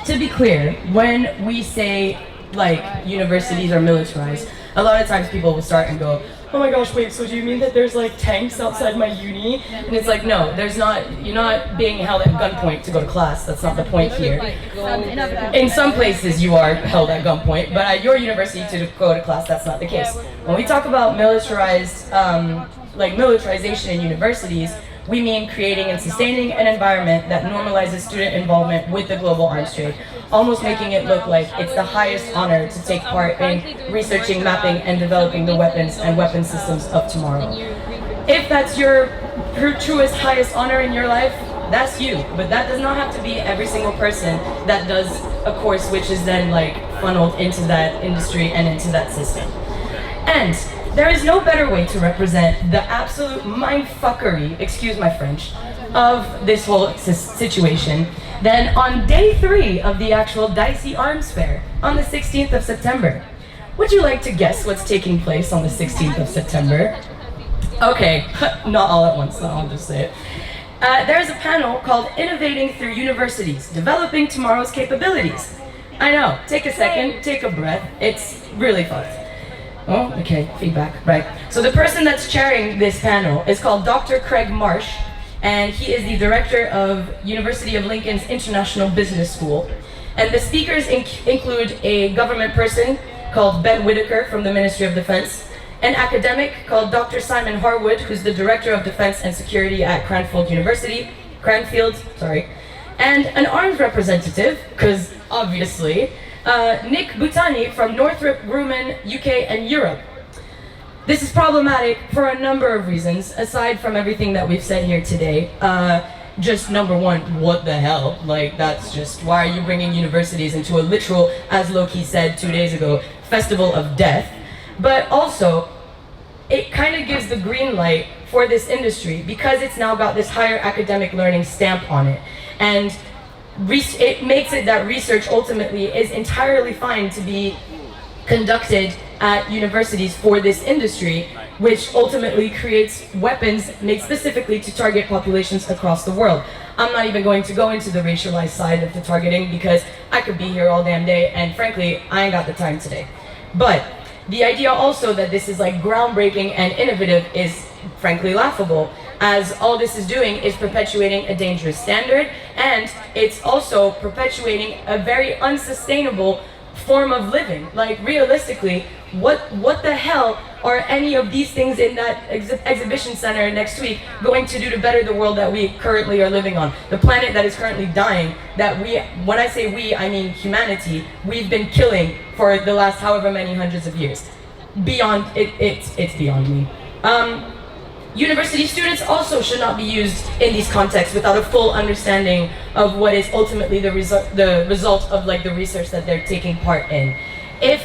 to be clear, when we say like universities are militarized, a lot of times people will start and go, oh my gosh, wait, so do you mean that there's like tanks outside my uni? And it's like, no, there's not, you're not being held at gunpoint to go to class. That's not the point here. In some places you are held at gunpoint, but at your university to go to class, that's not the case. When we talk about militarized, like militarization in universities, we mean creating and sustaining an environment that normalizes student involvement with the global arms trade, almost making it look like it's the highest honor to take part in researching, mapping, and developing the weapons and weapon systems of tomorrow. If that's your truest, highest honor in your life, that's you. But that does not have to be every single person that does a course which is then like funneled into that industry and into that system. And there is no better way to represent the absolute mindfuckery, excuse my French, of this whole situation than on day 3 of the actual Dicey Arms Fair on the 16th of September. Would you like to guess what's taking place on the 16th of September? Okay, not all at once, I'll just say it. There's a panel called Innovating Through Universities, Developing Tomorrow's Capabilities. I know, take a second, take a breath, it's really fucked. Oh, okay, feedback, right. So the person that's chairing this panel is called Dr. Craig Marsh, and he is the director of University of Lincoln's International Business School. And the speakers include a government person called Ben Whitaker from the Ministry of Defense, an academic called Dr. Simon Harwood, who's the Director of Defense and Security at Cranfield, and an arms representative, because obviously, Nick Butani from Northrop Grumman, UK and Europe. This is problematic for a number of reasons, aside from everything that we've said here today. Just number one, what the hell? Like, that's just, why are you bringing universities into a literal, as Loki said 2 days ago, festival of death? But also, it kind of gives the green light for this industry because it's now got this higher academic learning stamp on it. And it makes it that research ultimately is entirely fine to be conducted at universities for this industry, which ultimately creates weapons made specifically to target populations across the world. I'm not even going to go into the racialized side of the targeting because I could be here all damn day, and frankly, I ain't got the time today. But the idea also that this is like groundbreaking and innovative is frankly laughable, as all this is doing is perpetuating a dangerous standard, and it's also perpetuating a very unsustainable form of living. Like, realistically, what the hell are any of these things in that exhibition center next week going to do to better the world that we currently are living on? The planet that is currently dying, that when I say we, I mean humanity, we've been killing for the last however many hundreds of years. Beyond, it's beyond me. University students also should not be used in these contexts without a full understanding of what is ultimately the result of like the research that they're taking part in. If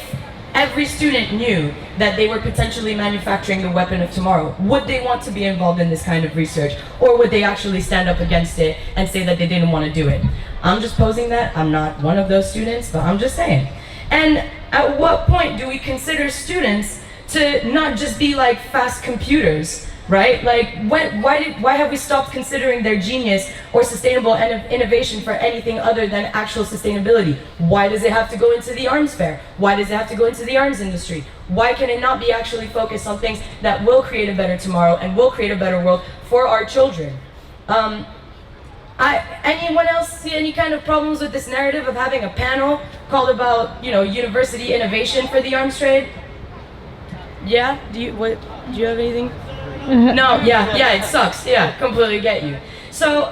every student knew that they were potentially manufacturing the weapon of tomorrow, would they want to be involved in this kind of research? Or would they actually stand up against it and say that they didn't want to do it? I'm just posing that. I'm not one of those students, but I'm just saying. And at what point do we consider students to not just be like fast computers? Right? Like, why have we stopped considering their genius or sustainable innovation for anything other than actual sustainability? Why does it have to go into the arms fair? Why does it have to go into the arms industry? Why can it not be actually focused on things that will create a better tomorrow and will create a better world for our children? Anyone else see any kind of problems with this narrative of having a panel called about, university innovation for the arms trade? Yeah? Do you have anything? No, yeah, it sucks. Yeah, completely get you. So,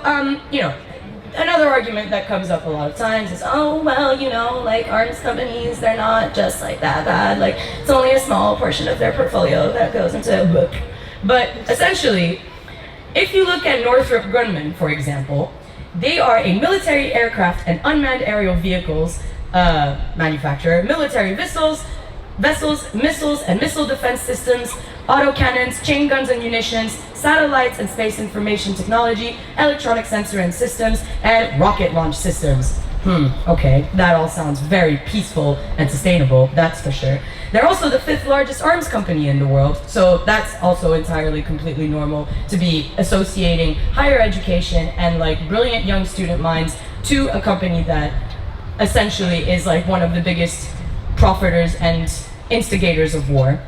another argument that comes up a lot of times is, oh, well, like arms companies, they're not just like that bad. Like, it's only a small portion of their portfolio that goes into a book. But essentially, if you look at Northrop Grumman, for example, they are a military aircraft and unmanned aerial vehicles manufacturer, military missiles, missiles and missile defense systems, autocannons, chain guns and munitions, satellites and space information technology, electronic sensor and systems, and rocket launch systems. Okay, that all sounds very peaceful and sustainable, that's for sure. They're also the 5th largest arms company in the world, so that's also entirely completely normal to be associating higher education and like brilliant young student minds to a company that essentially is like one of the biggest profiters and instigators of war.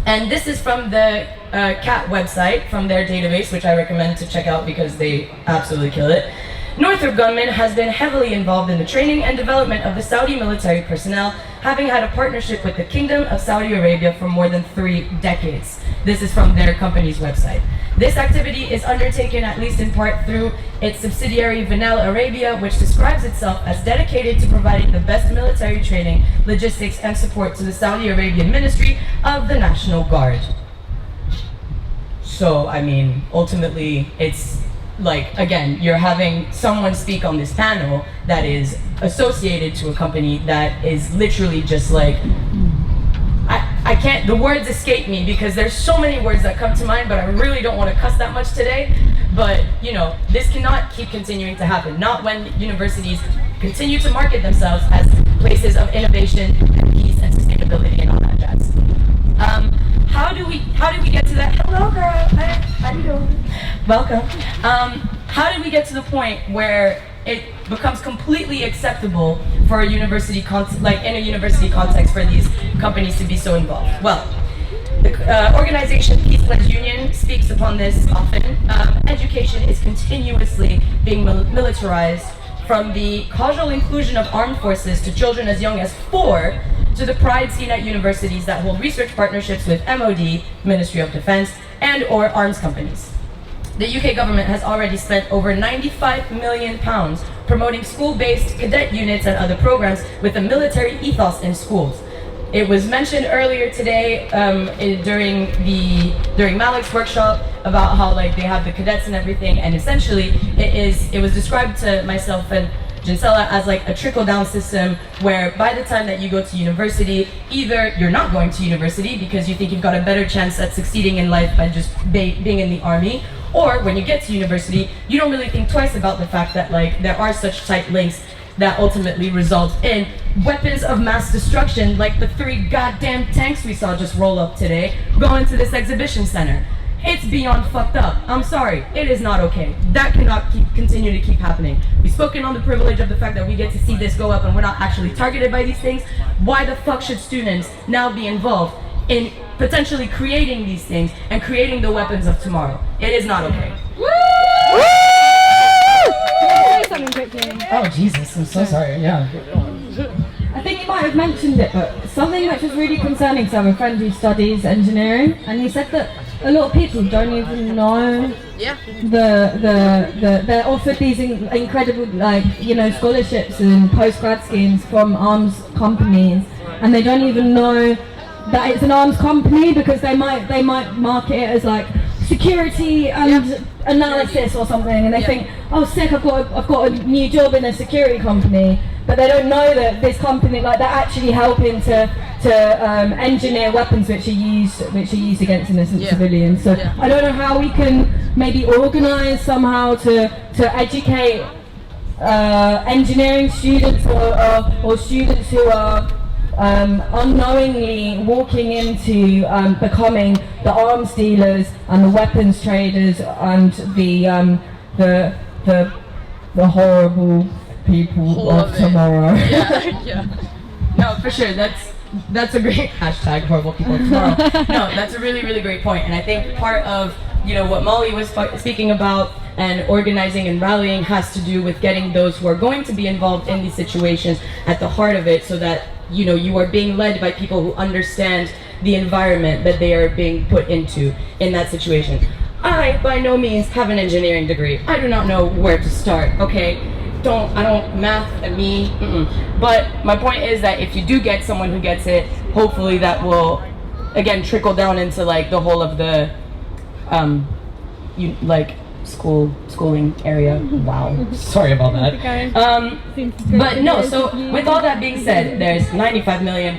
And this is from the CAT website, from their database, which I recommend to check out because they absolutely kill it. Northrop Grumman has been heavily involved in the training and development of the Saudi military personnel, having had a partnership with the Kingdom of Saudi Arabia for more than 3 decades. This is from their company's website. This activity is undertaken at least in part through its subsidiary Vanel Arabia, which describes itself as dedicated to providing the best military training, logistics, and support to the Saudi Arabian Ministry of the National Guard. So, I mean, ultimately, it's like, again, you're having someone speak on this panel that is associated to a company that is literally just like, I can't, the words escape me because there's so many words that come to mind, but I really don't want to cuss that much today. But, you know, this cannot keep continuing to happen. Not when universities continue to market themselves as places of innovation and peace and sustainability and all that jazz. How do we get to that? Hello, girl. How you doing? Welcome. How did we get to the point where it becomes completely acceptable for a university in a university context for these companies to be so involved? Well, the organization Peace Pledge Union speaks upon this often. Education is continuously being militarized, from the causal inclusion of armed forces to children as young as 4, to the pride seen at universities that hold research partnerships with MOD, Ministry of Defense, and or arms companies. The UK government has already spent over £95 million promoting school-based cadet units and other programs with a military ethos in schools. It was mentioned earlier today during Malik's workshop about how like they have the cadets and everything, and essentially it was described to myself and Jinsella as like a trickle-down system where by the time that you go to university, either you're not going to university because you think you've got a better chance at succeeding in life by just being in the army, or when you get to university, you don't really think twice about the fact that like there are such tight links that ultimately result in weapons of mass destruction, like the 3 goddamn tanks we saw just roll up today, go into this exhibition center. It's beyond fucked up. I'm sorry, it is not okay. That cannot continue to keep happening. We've spoken on the privilege of the fact that we get to see this go up and we're not actually targeted by these things. Why the fuck should students now be involved in potentially creating these things and creating the weapons of tomorrow? It is not okay. Woo! Something quickly. Oh Jesus, I'm so sorry, yeah. I think you might have mentioned it, but something which was really concerning, so I have a friend who studies engineering, and he said that a lot of people don't even know they're offered these incredible, like, you know, scholarships and post-grad schemes from arms companies, and they don't even know that it's an arms company because they might market it as like security and analysis or something, and they think, oh sick, I've got a new job in a security company, but they don't know that this company, like, they're actually helping to engineer weapons which are used against innocent civilians. So I don't know how we can maybe organise somehow to educate engineering students or students who are unknowingly walking into becoming the arms dealers and the weapons traders and the horrible people of tomorrow. No, for sure. That's a great hashtag, horrible people of tomorrow. No, that's a really, really great point. And I think part of, you know, what Molly was speaking about and organizing and rallying has to do with getting those who are going to be involved in these situations at the heart of it, so that, you know, you are being led by people who understand the environment that they are being put into in that situation. I, by no means, have an engineering degree. I do not know where to start, okay? I don't math and me, But my point is that if you do get someone who gets it, hopefully that will, again, trickle down into like the whole of the, schooling area. Wow, sorry about that. But no, so with all that being said, there's £95 million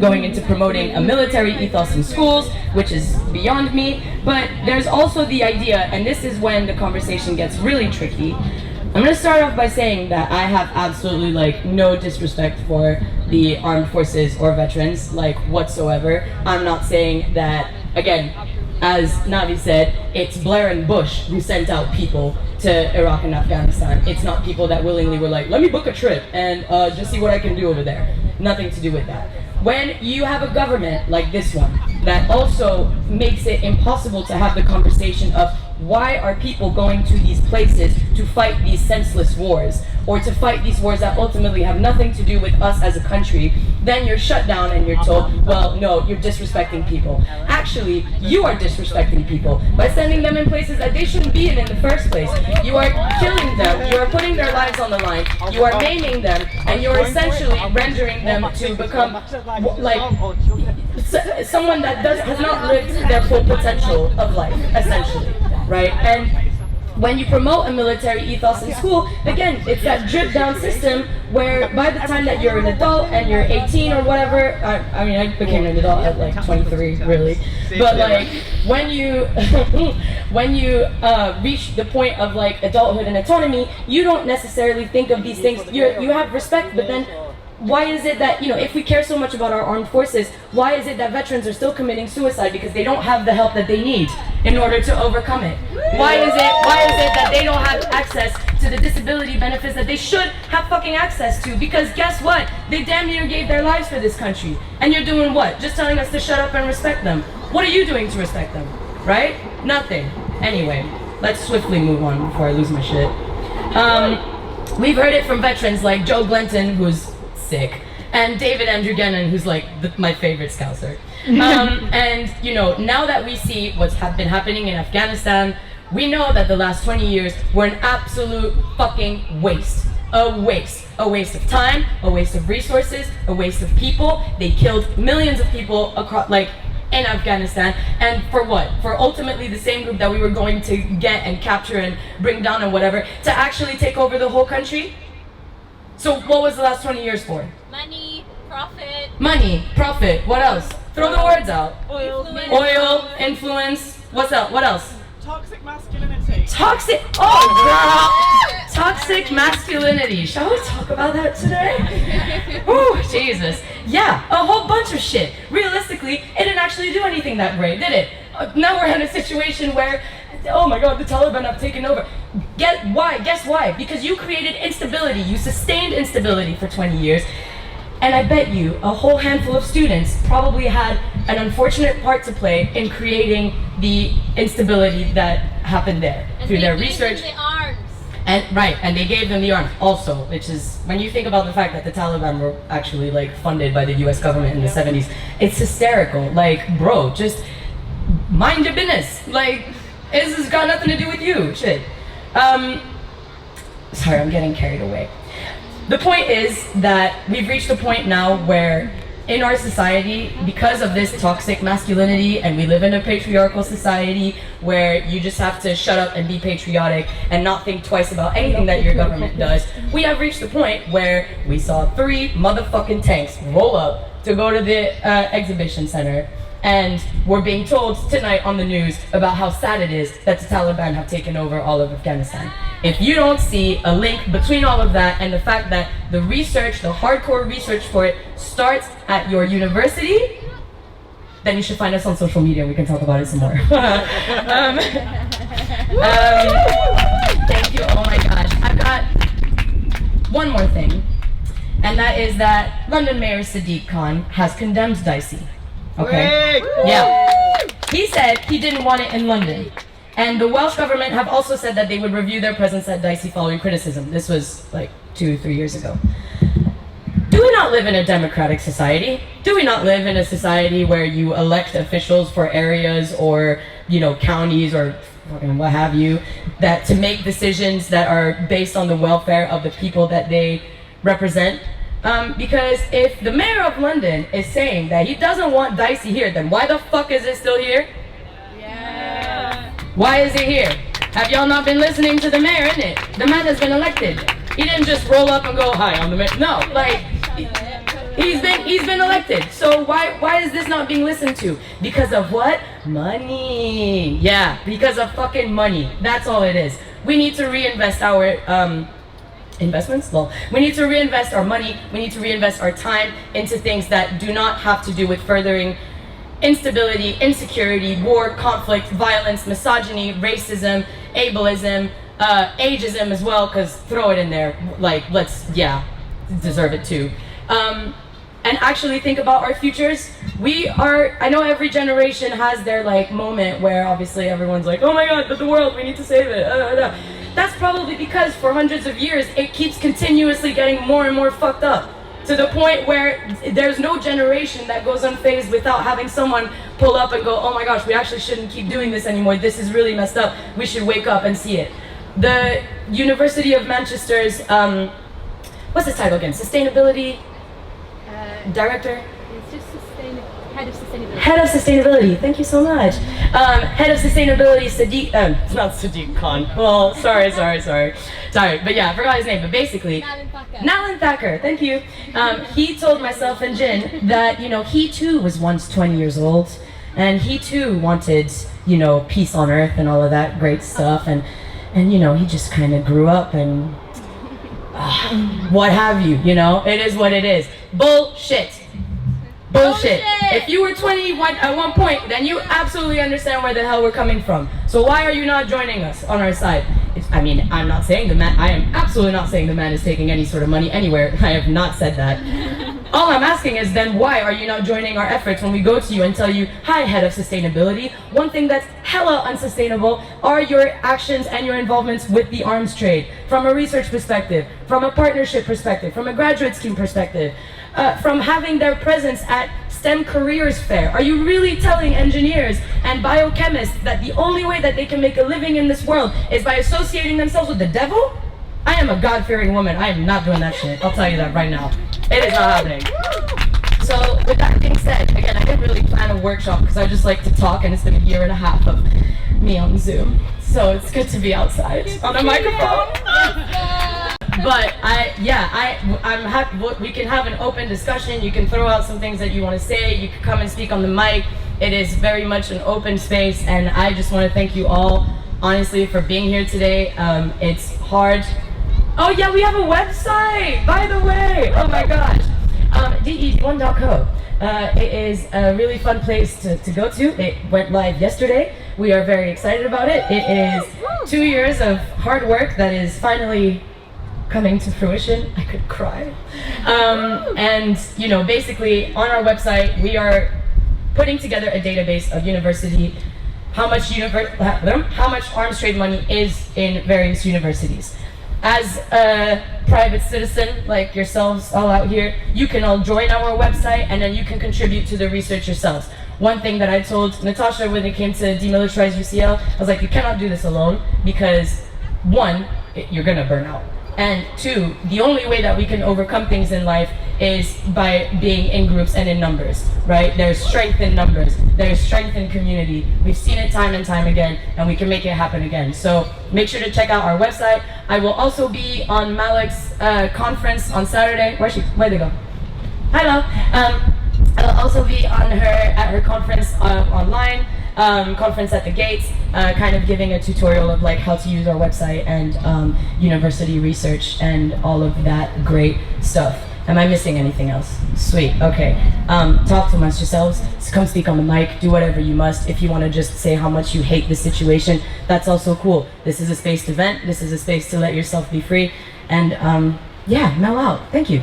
going into promoting a military ethos in schools, which is beyond me. But there's also the idea, and this is when the conversation gets really tricky. I'm going to start off by saying that I have absolutely like no disrespect for the armed forces or veterans, like whatsoever. I'm not saying that, again, as Navi said, it's Blair and Bush who sent out people to Iraq and Afghanistan. It's not people that willingly were like, let me book a trip and just see what I can do over there. Nothing to do with that. When you have a government like this one that also makes it impossible to have the conversation of why are people going to these places to fight these senseless wars or to fight these wars that ultimately have nothing to do with us as a country, then you're shut down and you're told, well, no, you're disrespecting people. Actually, you are disrespecting people by sending them in places that they shouldn't be in the first place. You are killing them, you are putting their lives on the line, you are maiming them, and you are essentially rendering them to become like someone that has not lived their full potential of life, essentially, right? And when you promote a military ethos in school, again, it's that drip down system where by the time that you're an adult and you're 18 or whatever, I mean, I became an adult at like 23, really. But like, when you reach the point of like adulthood and autonomy, you don't necessarily think of these things. You have respect, but then why is it that, if we care so much about our armed forces, why is it that veterans are still committing suicide because they don't have the help that they need in order to overcome it? Why is it that they don't have access to the disability benefits that they should have fucking access to? Because guess what? They damn near gave their lives for this country. And you're doing what? Just telling us to shut up and respect them. What are you doing to respect them? Right? Nothing. Anyway, let's swiftly move on before I lose my shit. We've heard it from veterans like Joe Glenton, who's sick, and David Andrew Gannon, who's like my favorite Scouser. And now that we see what's been happening in Afghanistan, we know that the last 20 years were an absolute fucking waste. A waste of time, a waste of resources, a waste of people. They killed millions of people across, in Afghanistan, and for what? For ultimately the same group that we were going to get and capture and bring down and whatever, to actually take over the whole country? So what was the last 20 years for? Money, profit. Money, profit, what else? Throw the words out. Oil, influence, what's up, what else? Toxic masculinity. Toxic, oh girl! Toxic masculinity. Shall we talk about that today? Oh, Jesus. Yeah, a whole bunch of shit. Realistically, it didn't actually do anything that great, did it? Now we're in a situation where, oh my God, the Taliban have taken over. Guess why? Because you created instability. You sustained instability for 20 years. And I bet you a whole handful of students probably had an unfortunate part to play in creating the instability that happened there through their research. The arms. And they gave them the arms also, which is, when you think about the fact that the Taliban were actually funded by the US government in the 70s, it's hysterical. Bro, just mind your business. This has got nothing to do with you. Shit. Sorry, I'm getting carried away. The point is that we've reached a point now where in our society, because of this toxic masculinity, and we live in a patriarchal society where you just have to shut up and be patriotic and not think twice about anything that your government does, we have reached the point where we saw 3 motherfucking tanks roll up to go to the exhibition center. And we're being told tonight on the news about how sad it is that the Taliban have taken over all of Afghanistan. If you don't see a link between all of that and the fact that the research, the hardcore research for it, starts at your university, then you should find us on social media and we can talk about it some more. Thank you, oh my gosh. I've got one more thing, and that is that London Mayor Sadiq Khan has condemned Dicey. Okay. Yeah. He said he didn't want it in London. And the Welsh government have also said that they would review their presence at Dicey following criticism. This was 2-3 years ago. Do we not live in a democratic society? Do we not live in a society where you elect officials for areas or, counties or fucking what have you, that to make decisions that are based on the welfare of the people that they represent? Because if the mayor of London is saying that he doesn't want Dicey here, then why the fuck is it still here? Yeah. Why is it here? Have y'all not been listening to the mayor, innit? The man has been elected. He didn't just roll up and go, hi, I'm the mayor. No, he's been elected. So why is this not being listened to? Because of what? Money. Yeah, because of fucking money. That's all it is. We need to reinvest our investments? Well, we need to reinvest our money, we need to reinvest our time into things that do not have to do with furthering instability, insecurity, war, conflict, violence, misogyny, racism, ableism, Ageism as well, because throw it in there. Like, deserve it too. And actually think about our futures. I know every generation has their like moment where obviously everyone's like, oh my god, but the world, we need to save it. That's probably because for hundreds of years, it keeps continuously getting more and more fucked up. To the point where there's no generation that goes unfazed without having someone pull up and go, oh my gosh, we actually shouldn't keep doing this anymore. This is really messed up. We should wake up and see it. The University of Manchester's, what's the title again? Sustainability Director? It's just head of sustainability. Head of Sustainability, thank you so much. Head of Sustainability, it's not Sadiq Khan. Well, sorry. But yeah, I forgot his name, but basically, Nalan Thacker, thank you. He told myself and Jin that, he too was once 20 years old, and he too wanted, peace on earth and all of that great stuff, and he just kind of grew up and what have you, it is what it is. Bullshit. If you were 21 at one point, then you absolutely understand where the hell we're coming from. So why are you not joining us on our side? I'm not saying I am absolutely not saying the man is taking any sort of money anywhere. I have not said that. All I'm asking is then why are you not joining our efforts when we go to you and tell you, hi, head of sustainability, one thing that's hella unsustainable are your actions and your involvements with the arms trade, from a research perspective, from a partnership perspective, from a graduate scheme perspective, from having their presence at STEM careers fair. Are you really telling engineers and biochemists that the only way that they can make a living in this world is by associating themselves with the devil? I am a God-fearing woman. I am not doing that shit. I'll tell you that right now. It is not happening. So with that being said, again, I didn't really plan a workshop because I just like to talk, and it's been a year and a half of me on Zoom. So it's good to be outside on a microphone. But I'm happy. We can have an open discussion. You can throw out some things that you want to say. You can come and speak on the mic. It is very much an open space, and I just want to thank you all, honestly, for being here today. It's hard. Oh yeah, we have a website, by the way. Oh my gosh, DE1.co. It is a really fun place to go to. It went live yesterday. We are very excited about it. It is 2 years of hard work that is finally coming to fruition. I could cry. And basically on our website we are putting together a database of how much arms trade money is in various universities. As a private citizen like yourselves all out here, you can all join our website and then you can contribute to the research yourselves. One thing that I told Natasha when it came to Demilitarise UCL, I was like, you cannot do this alone because one, you're gonna burn out. And two, the only way that we can overcome things in life is by being in groups and in numbers, right? There's strength in numbers. There's strength in community. We've seen it time and time again, and we can make it happen again. So make sure to check out our website. I will also be on Malik's conference on Saturday. Where'd they go? Hello. I'll also be at her conference online. Conference at the gates, kind of giving a tutorial of like how to use our website and university research and all of that great stuff. Am I missing anything else? Sweet, okay. Talk amongst yourselves, come speak on the mic, do whatever you must. If you want to just say how much you hate the situation, that's also cool. This is a space to vent, this is a space to let yourself be free, and yeah, mel out. Thank you.